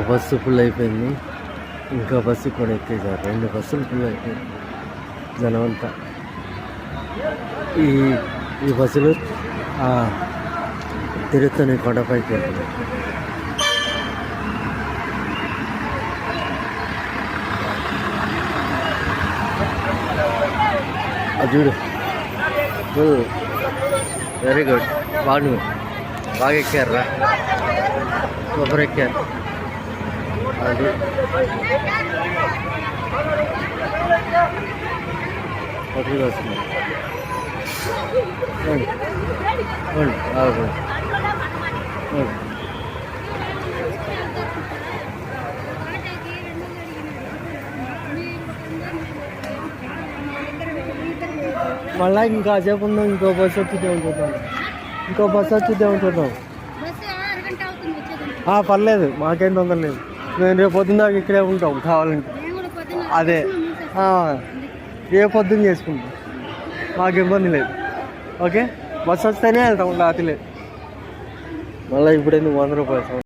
Bus full అయిపోయింది. ఇంకా bus కూడా ఎక్కేసారు. 2 బస్సులు ఫుల్ అయిపోయింది జనం అంతా. ఈ బస్సులు తిరుగుతున్నాయి కొండపైకి వెళ్తున్నాయి. చూడు, వెరీ గుడ్. బాగా ఎక్కారా, సూపర్ ఎక్కారు. అది పట్టుకు వస్తుంది. మళ్ళీ ఇంకా సేపు ఉందాం. ఇంకో బస్సు వచ్చితే చూద్దాం. పర్లేదు, మాకేం తొందర లేదు. మేము రేపు పొద్దున్న దాకా ఇక్కడే ఉంటాం కావాలంటే. అదే రేపు పొద్దున్న చేసుకుంటాం, మాకు ఇబ్బంది లేదు. ఓకే, బస్సు వస్తేనే వెళ్తాం, రాత్రి లేదు. మళ్ళీ ఇప్పుడు ఎందుకు 100 రూపాయలు